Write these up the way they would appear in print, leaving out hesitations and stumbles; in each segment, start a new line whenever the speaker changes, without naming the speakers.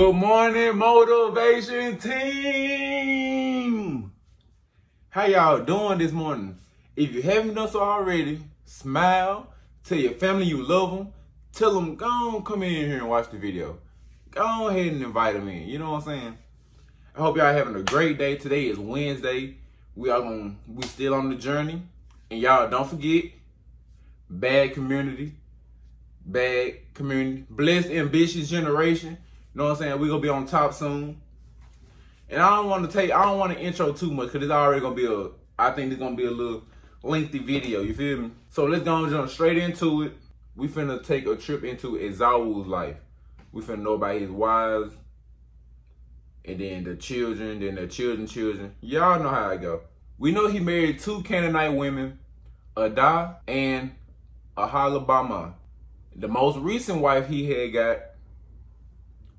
Good morning, motivation team. How y'all doing this morning? If you haven't done so already, smile, tell your family you love them, tell them go on, come in here and watch the video. Go ahead and invite them in, you know what I'm saying? I hope y'all having a great day. Today is Wednesday. We still on the journey. And y'all don't forget, bad community, blessed, ambitious generation. You know what I'm saying? We're gonna be on top soon. And I don't want to intro too much because it's already gonna be I think it's gonna be a little lengthy video, you feel me? So let's go and jump straight into it. We finna take a trip into Esau's life. We finna know about his wives, and then the children, then their children. Y'all know how it go. We know he married two Canaanite women, Adah and Aholibamah. The most recent wife he had got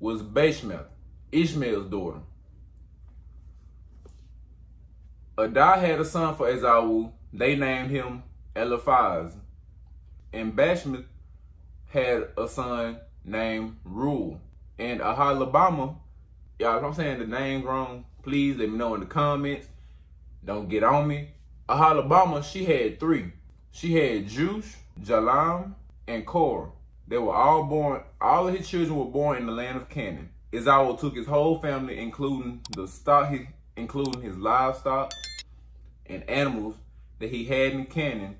was Bashmath, Ishmael's daughter. Adah had a son for Esau. They named him Eliphaz. And Bashmath had a son named Reuel. And Aholibamah, y'all, if I'm saying the names wrong, please let me know in the comments. Don't get on me. Aholibamah, she had three. She had Jush, Jalam, and Korah. They were all born, all of his children were born in the land of Canaan. Esau took his whole family, including his livestock and animals that he had in Canaan,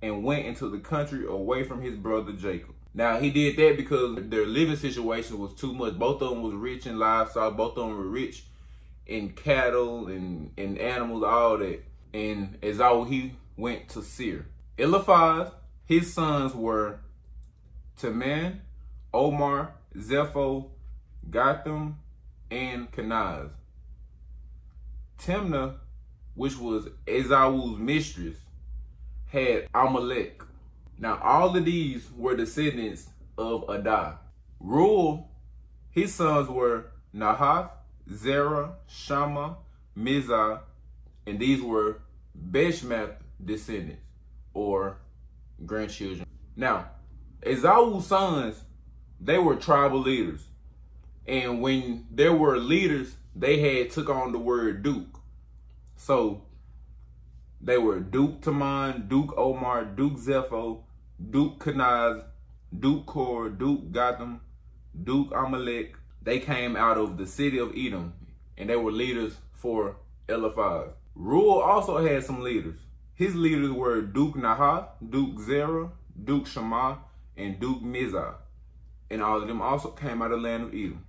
and went into the country away from his brother Jacob. Now, he did that because their living situation was too much. Both of them was rich in livestock. Both of them were rich in cattle and animals, all that. And Esau, he went to Seir. Eliphaz, his sons were Teman, Omar, Zepho, Gatham, and Kenaz. Timnah, which was Esau's mistress, had Amalek. Now, all of these were descendants of Adah. Reuel, his sons were Nahath, Zerah, Shammah, Mizah, and these were Bashmath descendants, or grandchildren. Now, Esau's sons, they were tribal leaders. And when there were leaders, they had took on the word Duke. So they were Duke Taman, Duke Omar, Duke Zepho, Duke Kenaz, Duke Korah, Duke Gatham, Duke Amalek. They came out of the city of Edom, and they were leaders for Eliphaz. Reuel also had some leaders. His leaders were Duke Nahath, Duke Zerah, Duke Shammah, and Duke Mizah. And all of them also came out of the land of Edom.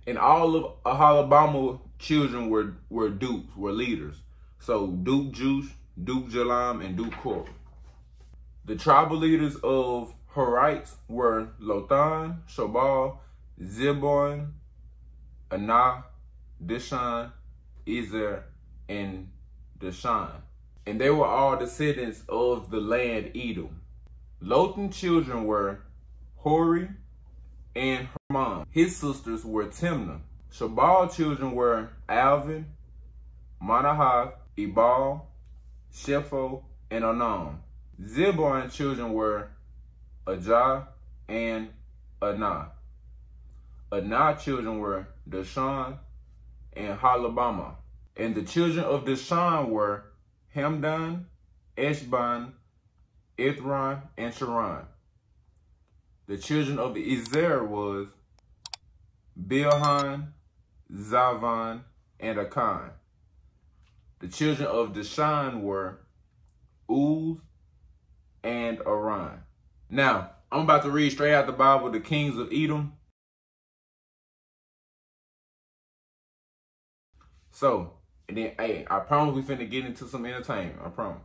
And all of Aholibamah's children were dukes, were leaders. So Duke Jush, Duke Jalam, and Duke Korah. The tribal leaders of Horites were Lothan, Shobal, Zibon, Anah, Dishan, Ezer, and Dishan. And they were all descendants of the land Edom. Lothan's children were Hori and Hermon. His sisters were Timnah. Shobal's children were Alvin, Manahath, Ebal, Shepho, and Onan. Zibon's children were Ajah and Anah. Anah's children were Dishan and Aholibamah. And the children of Dishan were Hamdan, Eshban, Ithran, and Sharon. The children of Ezer was Bilhan, Zavan, and Akan. The children of Dishan were Uz and Aran. Now, I'm about to read straight out the Bible, the kings of Edom. So, and then, hey, I promise we finna get into some entertainment, I promise.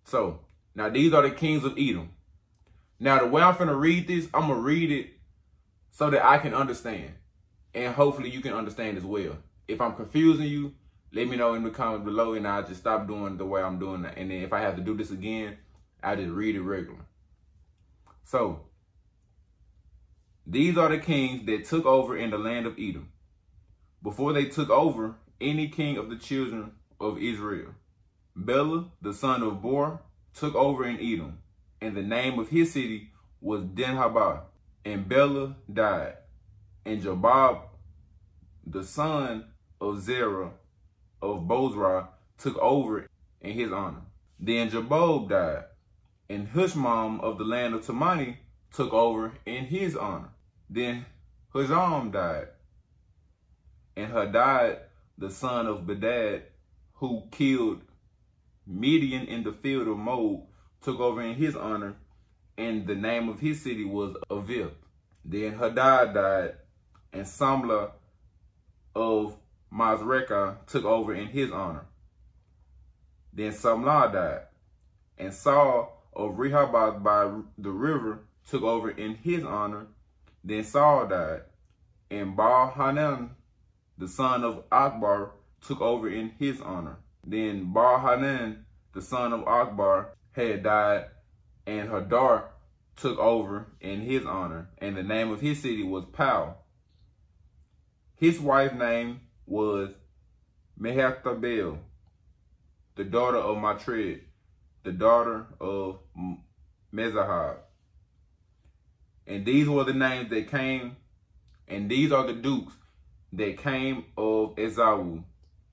So, now these are the kings of Edom. Now, the way I'm finna read this, I'm gonna read it so that I can understand. And hopefully you can understand as well. If I'm confusing you, let me know in the comments below, and I'll just stop doing the way I'm doing it. And then if I have to do this again, I'll just read it regular. So, these are the kings that took over in the land of Edom. Before they took over any king of the children of Israel, Bela, the son of Bor, took over in Edom, and the name of his city was Dinhabah, and Bela died. And Jobab, the son of Zerah of Bozrah, took over in his honor. Then Jobab died, and Husham of the land of Temani took over in his honor. Then Husham died, and Hadad, the son of Bedad, who killed Midian in the field of Moab, took over in his honor, and the name of his city was Avith. Then Hadad died, and Samlah of Masrekah took over in his honor. Then Samlah died, and Saul of Rehoboth by the river took over in his honor. Then Saul died, and Baal-Hanan, the son of Akbar, took over in his honor. Then Baal-Hanan, the son of Akbar, had died, and Hadar took over in his honor, and the name of his city was Pau. His wife's name was Mehetabel, the daughter of Matred, the daughter of Mezahab. And these were the names that came, and these are the dukes that came of Esau,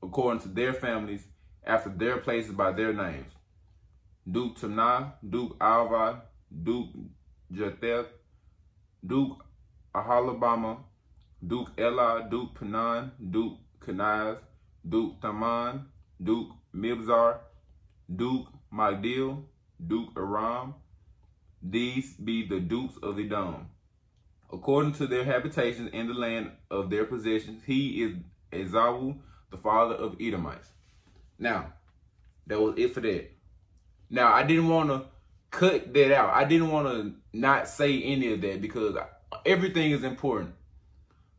according to their families, after their places by their names. Duke Timnah, Duke Alvad, Duke Jetheth, Duke Ahalabama, Duke Elah, Duke Panan, Duke Kenaz, Duke Taman, Duke Mibzar, Duke Magdil, Duke Aram. These be the dukes of Edom, according to their habitations in the land of their possessions. He is Esau, the father of Edomites. Now, that was it for that. Now, I didn't want to cut that out. I didn't want to not say any of that because everything is important.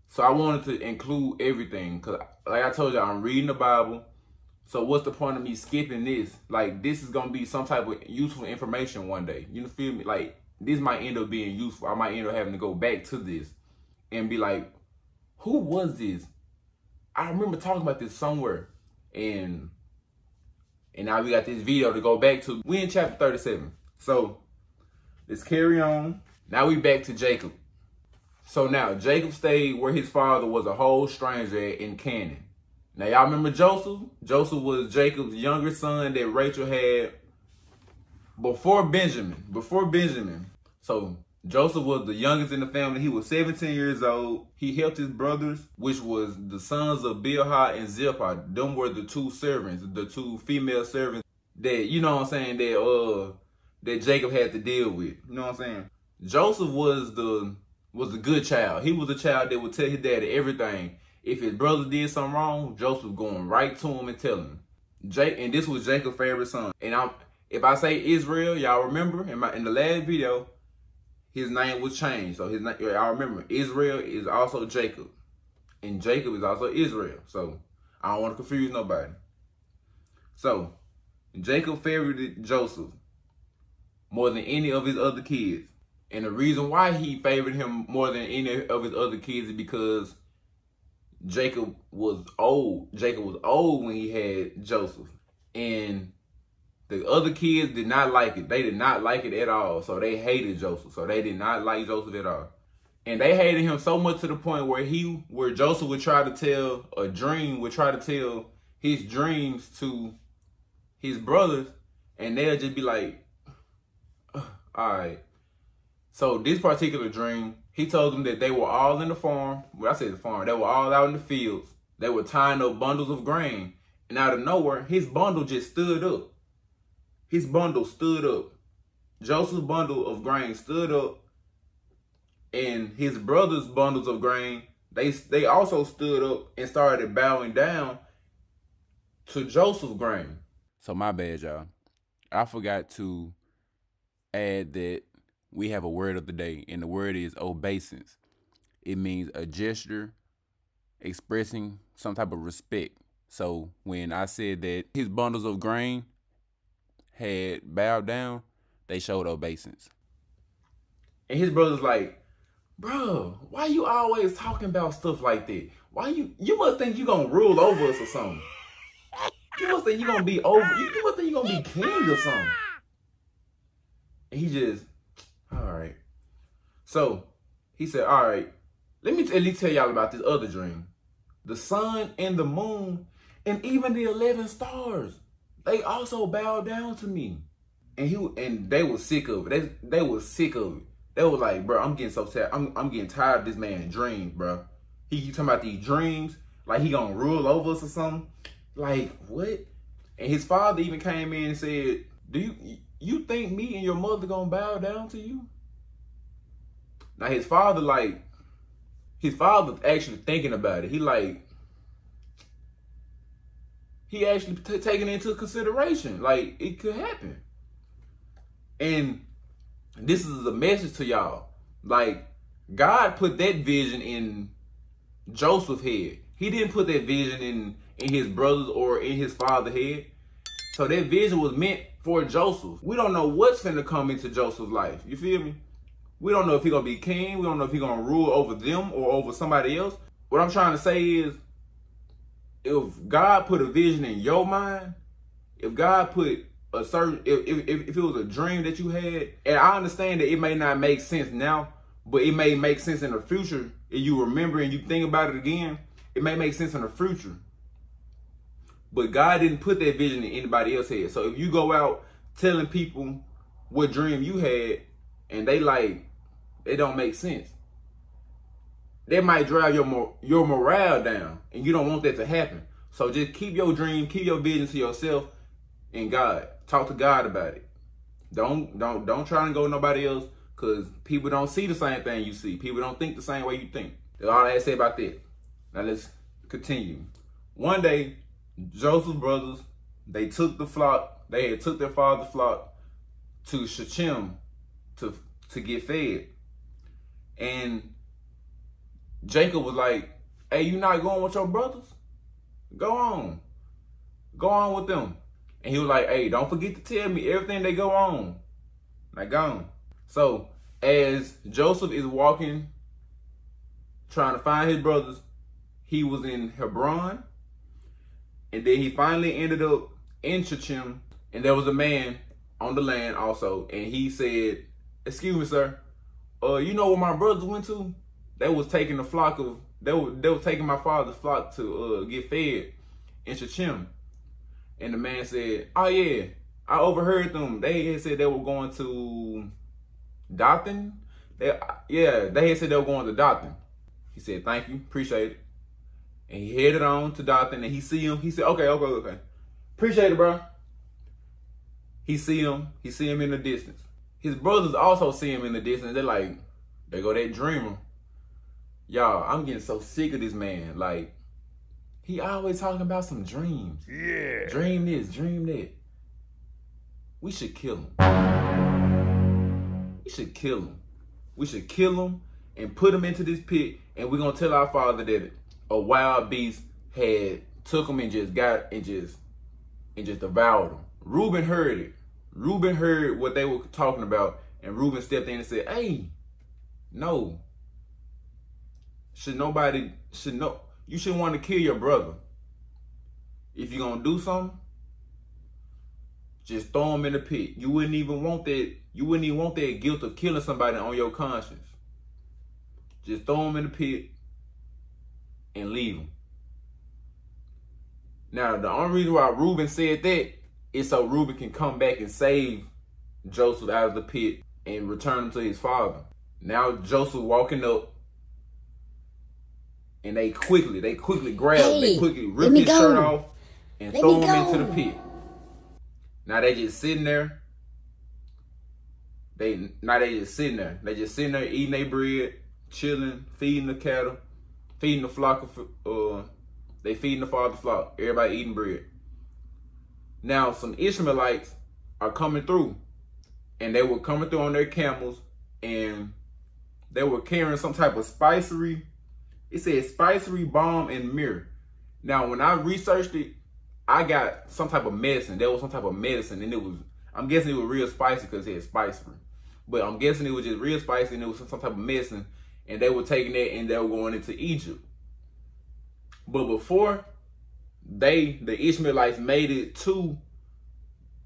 So I wanted to include everything because, like I told you, I'm reading the Bible. So what's the point of me skipping this? Like, this is going to be some type of useful information one day. You feel me? Like, this might end up being useful. I might end up having to go back to this and be like, who was this? I remember talking about this somewhere. And now we got this video to go back to. We in chapter 37. So let's carry on. Now we back to Jacob. So now Jacob stayed where his father was a whole stranger in Canaan. Now y'all remember Joseph? Joseph was Jacob's younger son that Rachel had before Benjamin. So Joseph was the youngest in the family. He was 17 years old. He helped his brothers, which was the sons of Bilhah and Zilpah. Them were the two servants, the two female servants that, you know what I'm saying, that Jacob had to deal with. You know what I'm saying? Joseph was the good child. He was a child that would tell his daddy everything. If his brother did something wrong, Joseph going right to him and telling him. And this was Jacob's favorite son. And if I say Israel, y'all remember in the last video, his name was changed. So his name, y'all remember, Israel is also Jacob, and Jacob is also Israel. So I don't want to confuse nobody. So Jacob favored Joseph more than any of his other kids. And the reason why he favored him more than any of his other kids is because Jacob was old. Jacob was old when he had Joseph. And the other kids did not like it. They did not like it at all. So they hated Joseph. So they did not like Joseph at all. And they hated him so much to the point where Joseph would try to tell his dreams to his brothers, and they'll just be like, all right. So this particular dream, he told them that they were all in the farm. Well, I said the farm. They were all out in the fields. They were tying up bundles of grain. And out of nowhere, his bundle just stood up. His bundle stood up. Joseph's bundle of grain stood up. And his brother's bundles of grain, they also stood up and started bowing down to Joseph's grain. So my bad, y'all. I forgot to add that we have a word of the day, and the word is obeisance. It means a gesture expressing some type of respect. So when I said that his bundles of grain had bowed down, they showed obeisance. And his brother's like, bro, why you always talking about stuff like that? Why you must think you gonna rule over us or something. You must think you gonna be you must think you gonna be king or something. And he just, all right. So he said, all right, Let me at least tell y'all about this other dream. The sun and the moon and even the 11 stars, they also bowed down to me. And they were sick of it. They were sick of it. They were like, bro, I'm getting so sad. I'm getting tired of this man's dreams, bro. He keep talking about these dreams like he gonna rule over us or something. Like, what? And his father even came in and said, do you think me and your mother gonna bow down to you? Now his father's actually thinking about it. He actually taking it into consideration. Like, it could happen. And this is a message to y'all. Like, God put that vision in Joseph's head. He didn't put that vision in his brothers or in his father's head. So that vision was meant for Joseph. We don't know what's finna come into Joseph's life. You feel me? We don't know if he's gonna be king. We don't know if he's gonna rule over them or over somebody else. What I'm trying to say is, if God put a vision in your mind, if God put a certain, if it was a dream that you had, and I understand that it may not make sense now, but it may make sense in the future. If you remember and you think about it again, it may make sense in the future. But God didn't put that vision in anybody else's head. So if you go out telling people what dream you had and they don't make sense, that might drive your morale down, and you don't want that to happen. So just keep your dream, keep your vision to yourself and God. Talk to God about it. Don't try and go to nobody else, because people don't see the same thing you see. People don't think the same way you think. That's all I had to say about that. Now let's continue. One day, Joseph's brothers, they took the flock. They had took their father's flock to Shechem to get fed. And Jacob was like, hey, you not going with your brothers? Go on. Go on with them. And he was like, hey, don't forget to tell me everything they go on. Like, go on. So as Joseph is walking, trying to find his brothers, he was in Hebron. And then he finally ended up in Shechem. And there was a man on the land also. And he said, excuse me, sir. You know where my brothers went to? They was taking the flock of, they were taking my father's flock to get fed in Shechem. And the man said, oh yeah, I overheard them. They had said they were going to Dothan. They had said they were going to Dothan. He said, thank you, appreciate it. And he headed on to Dothan, and he see him. He said, okay. Appreciate it, bro. He see him in the distance. His brothers also see him in the distance. They're like, there go that dreamer. Y'all, I'm getting so sick of this man. Like, he always talking about some dreams. Yeah. Dream this, dream that. We should kill him. We should kill him. We should kill him and put him into this pit, and we're gonna tell our father that a wild beast had took him and just devoured him. Reuben heard it. Reuben heard what they were talking about, and Reuben stepped in and said, hey, no. You shouldn't want to kill your brother. If you're gonna do something, just throw him in the pit. You wouldn't even want that guilt of killing somebody on your conscience. Just throw him in the pit and leave him. Now, the only reason why Reuben said that is so Reuben can come back and save Joseph out of the pit and return him to his father. Now Joseph walking up, and they quickly grab, they quickly rip his shirt off and throw him into the pit. Now they just sitting there. They just sitting there eating their bread, chilling, feeding the cattle, feeding the flock of they feeding the father's flock. Everybody eating bread. Now some Ishmaelites are coming through, and they were coming through on their camels, and they were carrying some type of spicery. It said spicery, balm, and myrrh. Now, when I researched it, I got some type of medicine. There was some type of medicine, and I'm guessing it was real spicy because it had spicery. But I'm guessing it was just real spicy, and it was some type of medicine, and they were taking that, and they were going into Egypt. But before the Ishmaelites made it to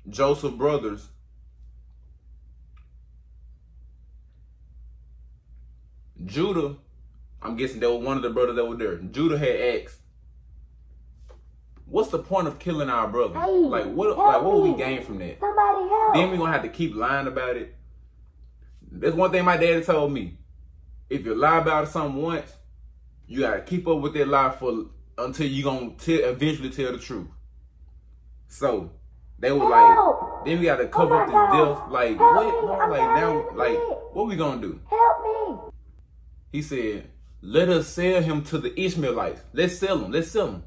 Joseph's brothers, Judah I'm guessing that was one of the brothers that were there. Judah had asked, what's the point of killing our brother?
Hey,
like what would we gain from that?
Somebody help.
Then we gonna have to keep lying about it. That's one thing my daddy told me. If you lie about something once, you gotta keep up with that lie until you gonna eventually tell the truth. So they were like, then we gotta cover up this death. Like what? Bro? Like now, like what we gonna do?
Help me.
He said, let us sell him to the Ishmaelites. Let's sell him. Let's sell him.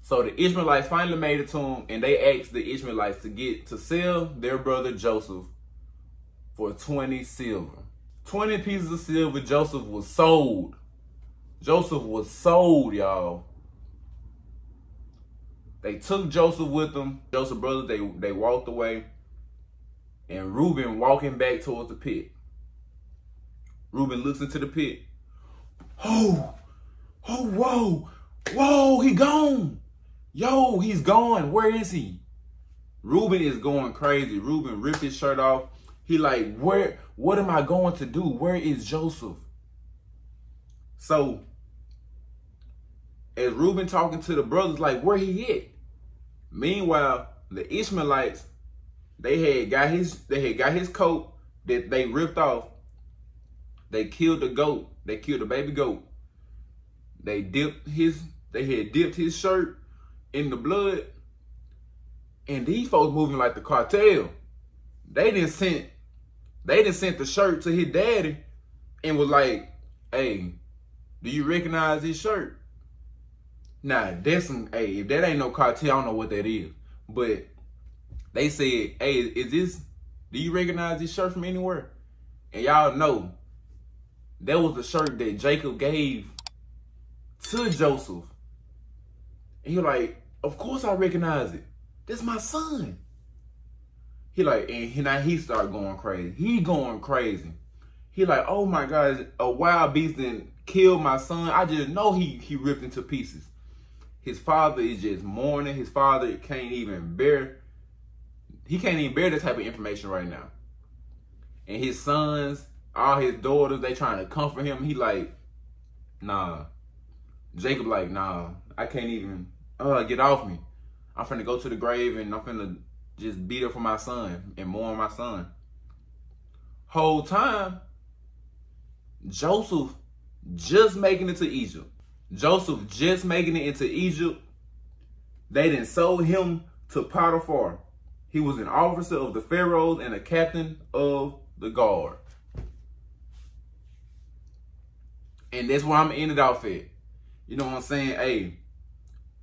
So the Ishmaelites finally made it to him, and they asked the Ishmaelites to sell their brother Joseph for 20 silver. 20 pieces of silver. Joseph was sold. Joseph was sold, y'all. They took Joseph with them. Joseph's brothers, they walked away. And Reuben walking back towards the pit. Reuben looks into the pit. Oh, whoa, he gone. Yo, he's gone. Where is he? Reuben is going crazy. Reuben ripped his shirt off. He like, what am I going to do? Where is Joseph? So, as Reuben talking to the brothers, like, where he at? Meanwhile, the Ishmaelites, they had got his coat that they ripped off. They killed the goat. They killed the baby goat. They had dipped his shirt in the blood. And these folks moving like the cartel. They didn't sent the shirt to his daddy and was like, hey, do you recognize this shirt? Nah, that's some, hey, if that ain't no cartel, I don't know what that is. But they said, hey, do you recognize this shirt from anywhere? And y'all know, that was the shirt that Jacob gave to Joseph. And he like, of course I recognize it. That's my son. He like, and now he started going crazy. He going crazy. He like, oh my God, a wild beast done killed my son. I just know he ripped into pieces. His father is just mourning. His father can't even bear this type of information right now. And his sons, all his daughters, they trying to comfort him. He like, nah. Jacob like, nah, I can't even, get off me. I'm finna go to the grave and I'm finna just beat up for my son and mourn my son. Whole time, Joseph just making it to Egypt. Joseph just making it into Egypt. They done sold him to Potiphar. He was an officer of the pharaohs and a captain of the guard. And that's where I'm gonna end it off at. You know what I'm saying? Hey,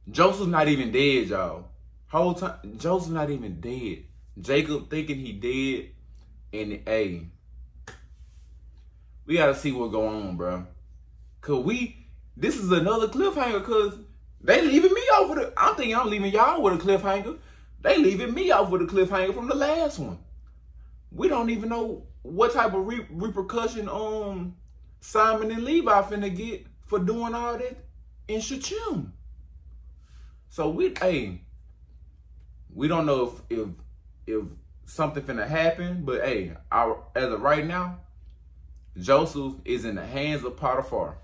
Joseph's not even dead, y'all. Whole time, Joseph's not even dead. Jacob thinking he dead. And hey, we gotta see what's going on, bro. This is another cliffhanger, cause they leaving me off with a, I'm thinking I'm leaving y'all with a cliffhanger. They leaving me off with a cliffhanger from the last one. We don't even know what type of repercussion Simon and Levi finna get for doing all that in Shechem. So we don't know if something finna happen, but hey, as of right now, Joseph is in the hands of Potiphar.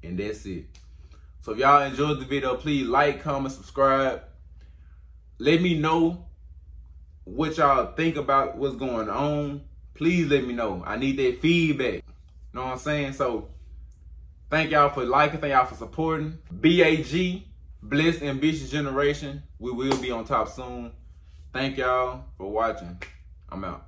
And that's it. So if y'all enjoyed the video, please like, comment, subscribe. Let me know what y'all think about what's going on. Please let me know. I need that feedback. You know what I'm saying? So thank y'all for liking. Thank y'all for supporting. BAG, Blessed Ambitious Generation. We will be on top soon. Thank y'all for watching. I'm out.